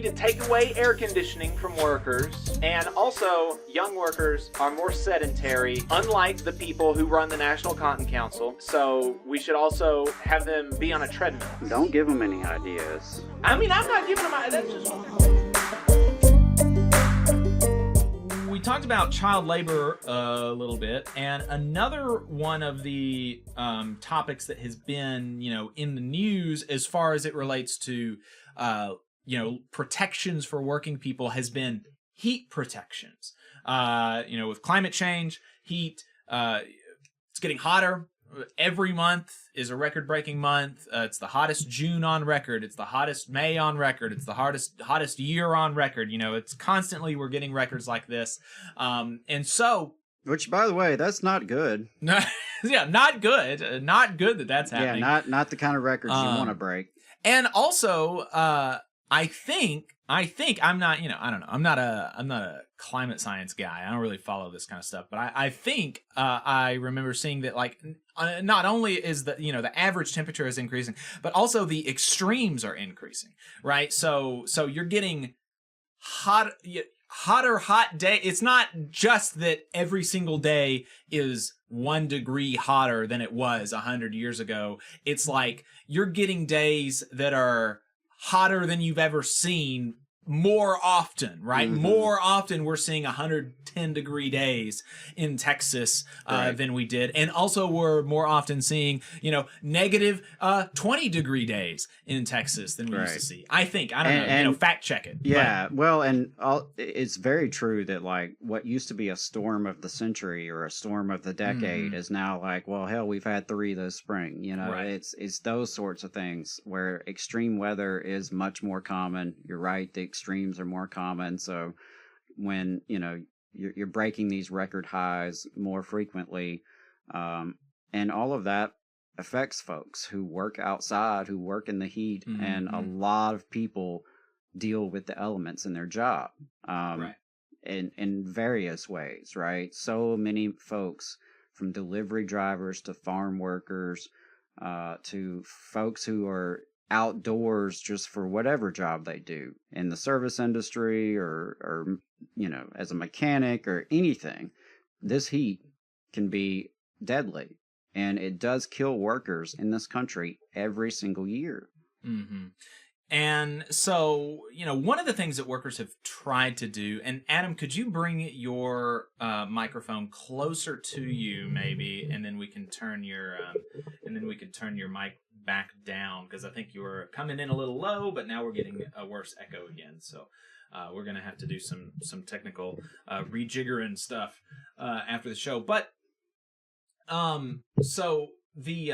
need to take away air conditioning from workers. And also, young workers are more sedentary, unlike the people who run the National Cotton Council. So we should also have them be on a treadmill. Don't give them any ideas. I mean, I'm not giving them ideas. That's just... We talked about child labor a little bit, and another one of the topics that has been, in the news as far as it relates to, protections for working people has been heat protections. With climate change, heat, it's getting hotter. Every month is a record-breaking month. It's the hottest June on record. It's the hottest May on record. It's the hottest year on record. It's constantly we're getting records like this. And so... Which, by the way, that's not good. Yeah, not good. Not good that's happening. Yeah, not the kind of records you want to break. And also, I think I'm not, I don't know. I'm not a climate science guy. I don't really follow this kind of stuff, but I think I remember seeing that not only is the average temperature is increasing, but also the extremes are increasing, right? So you're getting hotter hot day. It's not just that every single day is 1 degree hotter than it was 100 years ago. It's like you're getting days that are hotter than you've ever seen more often, right? Mm-hmm. More often we're seeing 110-degree days in Texas than we did. And also we're more often seeing, negative 20-degree days in Texas than we used to see. I think. I don't know. Fact check it. Yeah, well, it's very true that, what used to be a storm of the century or a storm of the decade is now well, hell, we've had 3 this spring. Right. It's those sorts of things where extreme weather is much more common. You're right. The extremes are more common. So when, you're breaking these record highs more frequently, and all of that affects folks who work outside, who work in the heat, and a lot of people deal with the elements in their job, right. in various ways, right? So many folks, from delivery drivers to farm workers, to folks who are outdoors just for whatever job they do in the service industry or as a mechanic or anything. This heat can be deadly, and it does kill workers in this country every single year. Mm-hmm. And so, one of the things that workers have tried to do, and Adam, could you bring your microphone closer to you, maybe, and then we can turn your mic back down, because I think you were coming in a little low, but now we're getting a worse echo again. So we're gonna have to do some technical rejiggering stuff after the show. But so the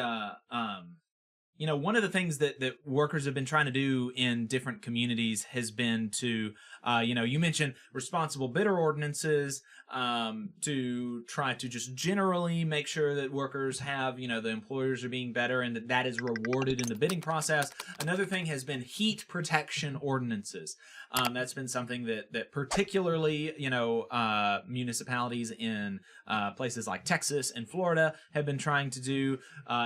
one of the things that workers have been trying to do in different communities has been to, you mentioned responsible bidder ordinances, to try to just generally make sure that workers have, the employers are being better and that is rewarded in the bidding process. Another thing has been heat protection ordinances. That's been something that particularly, municipalities in places like Texas and Florida have been trying to do,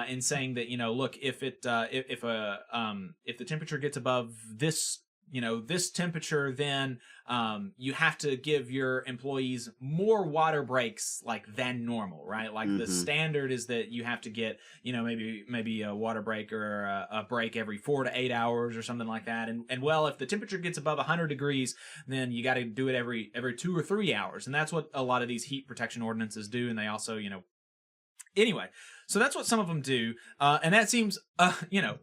in saying that, look, if the temperature gets above this, this temperature, then you have to give your employees more water breaks than normal, right? The standard is that you have to get, maybe a water break or a break every 4 to 8 hours or something like that. And well, if the temperature gets above 100 degrees, then you got to do it every 2 or 3 hours. And that's what a lot of these heat protection ordinances do. And they also, anyway, so that's what some of them do, and that seems,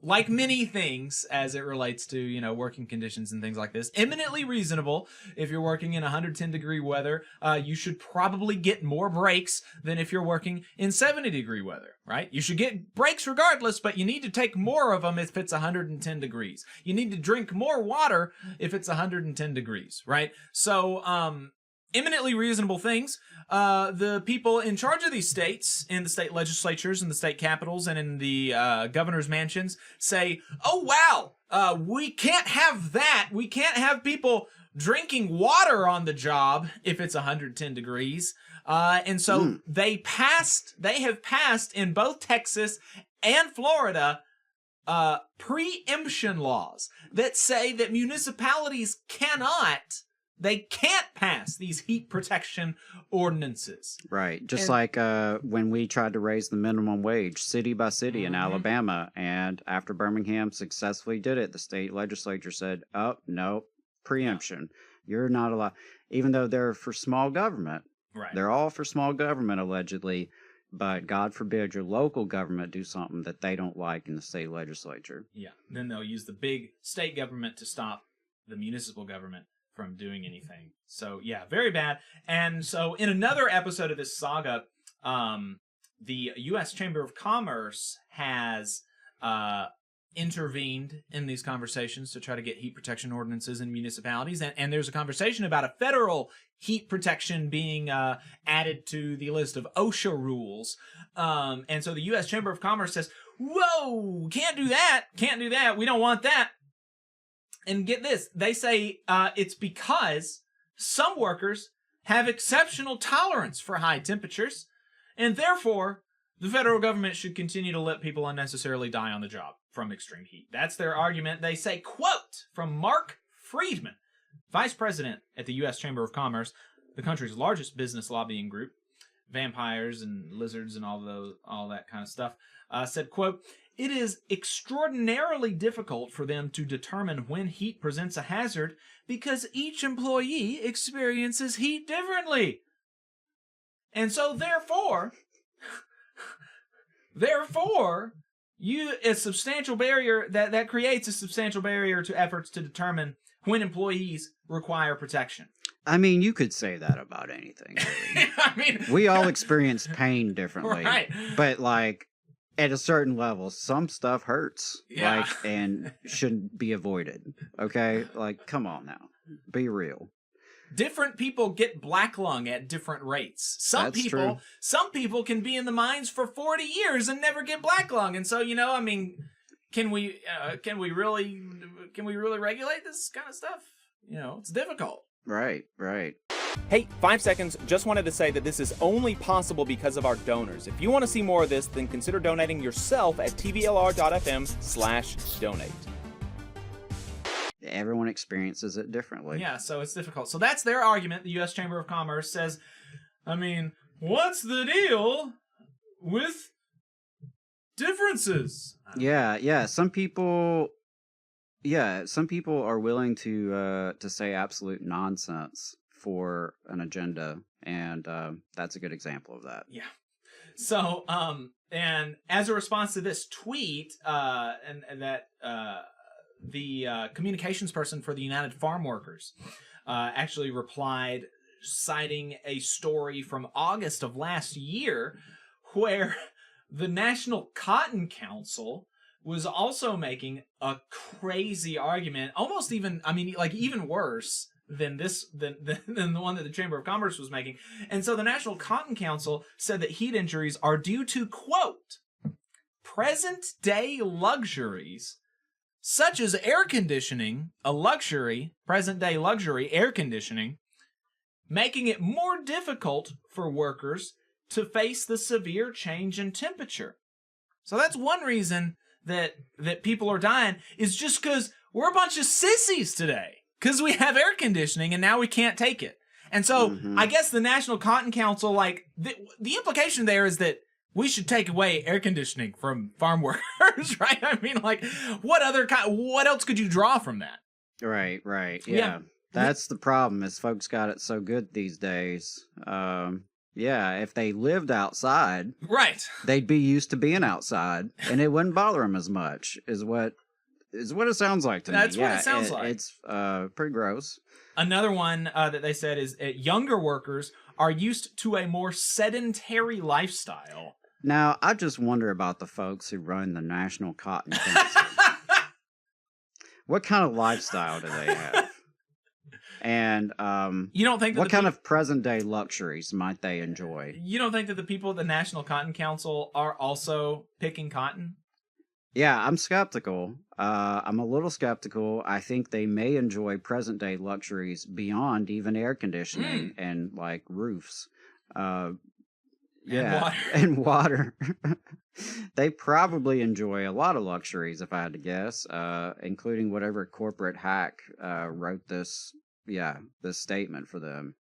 like many things as it relates to, working conditions and things like this, eminently reasonable. If you're working in 110-degree weather, you should probably get more breaks than if you're working in 70-degree weather, right? You should get breaks regardless, but you need to take more of them if it's 110 degrees. You need to drink more water if it's 110 degrees, right? So, eminently reasonable things. The people in charge of these states, in the state legislatures, in the state capitals, and in the governor's mansions say, oh, wow, we can't have that. We can't have people drinking water on the job if it's 110 degrees. And so they have passed in both Texas and Florida preemption laws that say that municipalities they can't pass these heat protection ordinances. Right. Just like when we tried to raise the minimum wage city by city in Alabama, and after Birmingham successfully did it, the state legislature said, oh, no, preemption. You're not allowed, even though they're for small government. Right. They're all for small government, allegedly. But God forbid your local government do something that they don't like in the state legislature. Yeah. Then they'll use the big state government to stop the municipal government from doing anything. So, yeah, very bad. And so in another episode of this saga, the U.S. Chamber of Commerce has intervened in these conversations to try to get heat protection ordinances in municipalities. And there's a conversation about a federal heat protection being added to the list of OSHA rules. And so the U.S. Chamber of Commerce says, whoa, can't do that. We don't want that. And get this, they say it's because some workers have exceptional tolerance for high temperatures, and therefore the federal government should continue to let people unnecessarily die on the job from extreme heat. That's their argument. They say, quote, from Mark Friedman, vice president at the U.S. Chamber of Commerce, the country's largest business lobbying group, vampires and lizards and all that kind of stuff, said, quote, it is extraordinarily difficult for them to determine when heat presents a hazard because each employee experiences heat differently. And so therefore, a substantial barrier that creates a substantial barrier to efforts to determine when employees require protection. I mean, you could say that about anything. Really. I mean, we all experience pain differently, right? But like at a certain level, some stuff hurts, and shouldn't be avoided. Okay, like come on now, be real. Different people get black lung at different rates. Some people can be in the mines for 40 years and never get black lung. And so, I mean, can we really regulate this kind of stuff? It's difficult. Right. Hey, 5 seconds. Just wanted to say that this is only possible because of our donors. If you want to see more of this, then consider donating yourself at tvlr.fm/donate. Everyone experiences it differently. Yeah, so it's difficult. So that's their argument. The U.S. Chamber of Commerce says, I mean, what's the deal with differences? Yeah. Some people are willing to say absolute nonsense for an agenda, and that's a good example of that. Yeah. So, and as a response to this tweet, the communications person for the United Farm Workers actually replied, citing a story from August of last year where the National Cotton Council was also making a crazy argument, almost even, even worse than the one that the Chamber of Commerce was making. And so the National Cotton Council said that heat injuries are due to, quote, present-day luxuries such as air conditioning, present-day luxury, air conditioning, making it more difficult for workers to face the severe change in temperature. So that's one reason that people are dying, is just because we're a bunch of sissies today. Because we have air conditioning and now we can't take it. And so I guess the National Cotton Council, the implication there is that we should take away air conditioning from farm workers, right? I mean, what else could you draw from that? Right. Yeah. That's the problem, is folks got it so good these days. If they lived outside, right, they'd be used to being outside, and it wouldn't bother them as much, is what it sounds like to me. That's what it sounds like. It's pretty gross. Another one that they said is younger workers are used to a more sedentary lifestyle. Now, I just wonder about the folks who run the National Cotton Council. What kind of lifestyle do they have? And you don't think that what kind of present-day luxuries might they enjoy? You don't think that the people at the National Cotton Council are also picking cotton? Yeah, I'm skeptical. I'm a little skeptical. I think they may enjoy present-day luxuries beyond even air conditioning and roofs. Yeah, and water. They probably enjoy a lot of luxuries, if I had to guess, including whatever corporate hack wrote this statement for them.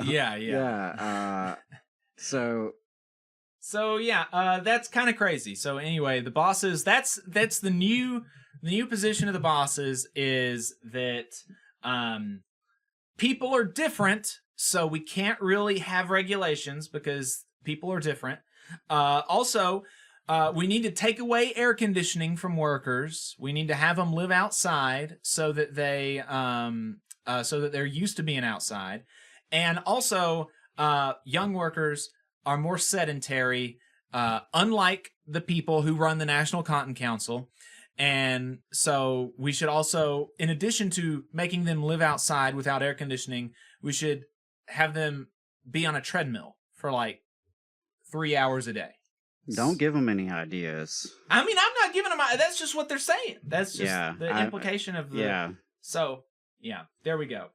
Yeah. Yeah. So yeah, that's kind of crazy. So anyway, the bosses, that's the new position of the bosses is that people are different, so we can't really have regulations because people are different. Also, we need to take away air conditioning from workers. We need to have them live outside so that they're used to being outside. And also, young workers are more sedentary, unlike the people who run the National Cotton Council. And so we should also, in addition to making them live outside without air conditioning, we should have them be on a treadmill for like 3 hours a day. Don't give them any ideas. I mean, I'm not giving them. That's just what they're saying. That's just the implication of the. Yeah. So yeah, there we go.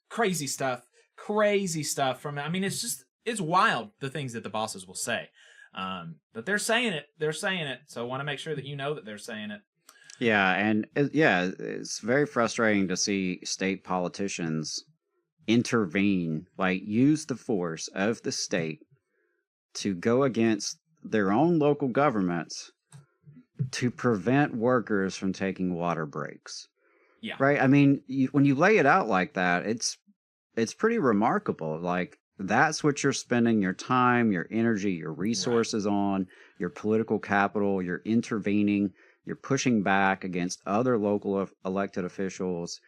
Crazy stuff. I mean, it's wild the things that the bosses will say. But they're saying it. So I want to make sure that you know that they're saying it. Yeah, and it's very frustrating to see state politicians intervene, like use the force of the state to go against their own local governments to prevent workers from taking water breaks. Yeah. Right? I mean, when you lay it out like that, it's pretty remarkable. Like, that's what you're spending your time, your energy, your resources on, your political capital. You're intervening. You're pushing back against other local elected officials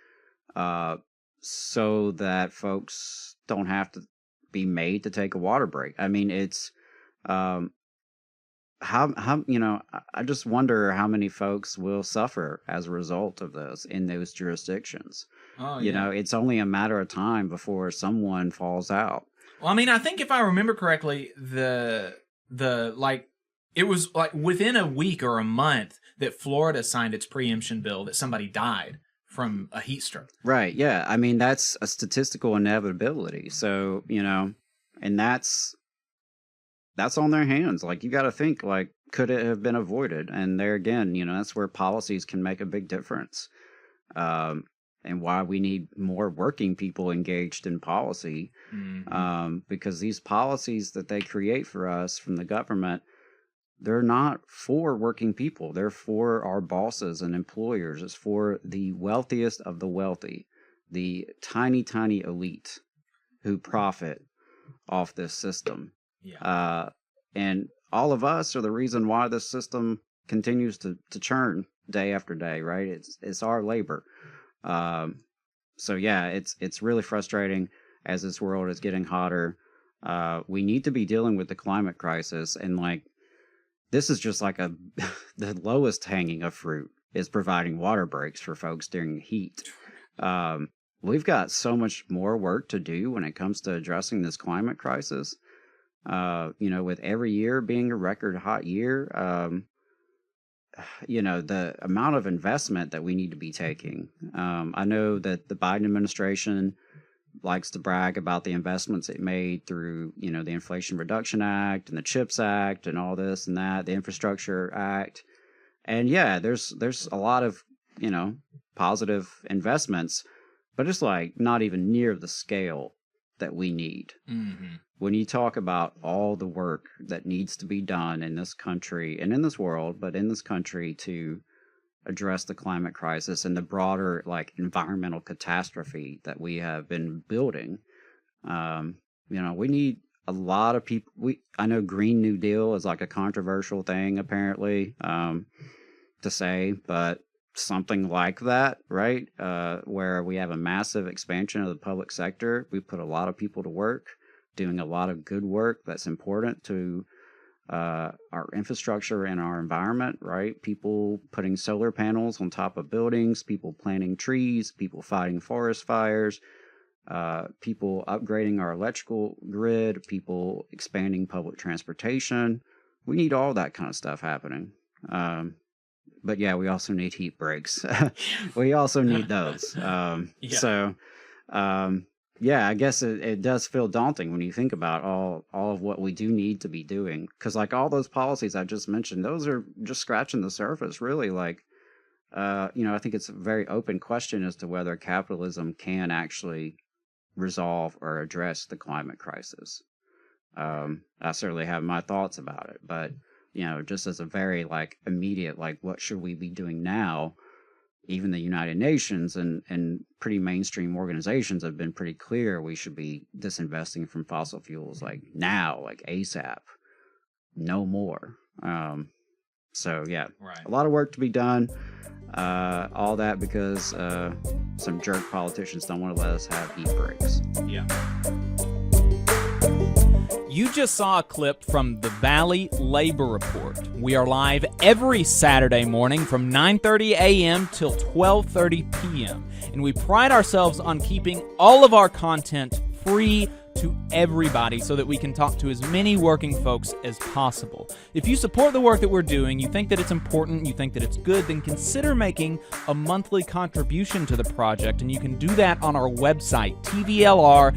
so that folks don't have to be made to take a water break. I mean, it's how I just wonder how many folks will suffer as a result of this in those jurisdictions. Oh, you know, it's only a matter of time before someone falls out. Well, I mean, I think if I remember correctly, it was like within a week or a month that Florida signed its preemption bill that somebody died from a heat stroke. Right. Yeah. I mean, that's a statistical inevitability. So, you know, and that's on their hands. Like, you got to think, like, could it have been avoided? And there again, you know, that's where policies can make a big difference. And why we need more working people engaged in policy. Mm-hmm. Because these policies that they create for us from the government, they're not for working people. They're for our bosses and employers. It's for the wealthiest of the wealthy, the tiny, tiny elite who profit off this system. Yeah. And all of us are the reason why this system continues to churn day after day, right? It's our labor. So yeah, it's really frustrating as this world is getting hotter. We need to be dealing with the climate crisis, and like, this is just like the lowest hanging of fruit is providing water breaks for folks during heat. We've got so much more work to do when it comes to addressing this climate crisis. You know, with every year being a record hot year, you know, the amount of investment that we need to be taking. I know that the Biden administration likes to brag about the investments it made through, you know, the Inflation Reduction Act and the CHIPS Act and all this and that, the Infrastructure Act. And yeah, there's a lot of, you know, positive investments, but it's like not even near the scale that we need. Mm-hmm. When you talk about all the work that needs to be done in this country and in this world, but in this country to address the climate crisis and the broader like environmental catastrophe that we have been building, you know, we need a lot of people. I know Green New Deal is like a controversial thing apparently to say, but something like that, right? Where we have a massive expansion of the public sector. We put a lot of people to work, doing a lot of good work that's important to our infrastructure and our environment, right? People putting solar panels on top of buildings, people planting trees, people fighting forest fires, people upgrading our electrical grid, people expanding public transportation. We need all that kind of stuff happening. But yeah, we also need heat breaks. We also need those. Yeah. So, yeah, I guess it does feel daunting when you think about all of what we do need to be doing. Because like all those policies I just mentioned, those are just scratching the surface, really. Like, I think it's a very open question as to whether capitalism can actually resolve or address the climate crisis. I certainly have my thoughts about it, but just as a very like immediate, like what should we be doing now? Even the United Nations and pretty mainstream organizations have been pretty clear we should be disinvesting from fossil fuels like now, like ASAP, no more. So yeah, Right. a lot of work to be done. All that because some jerk politicians don't want to let us have heat breaks. Yeah. You just saw a clip from the Valley Labor Report. We are live every Saturday morning from 9:30 a.m. till 12:30 p.m. And we pride ourselves on keeping all of our content free to everybody so that we can talk to as many working folks as possible. If you support the work that we're doing, you think that it's important, you think that it's good, then consider making a monthly contribution to the project, and you can do that on our website, tvlr.fm.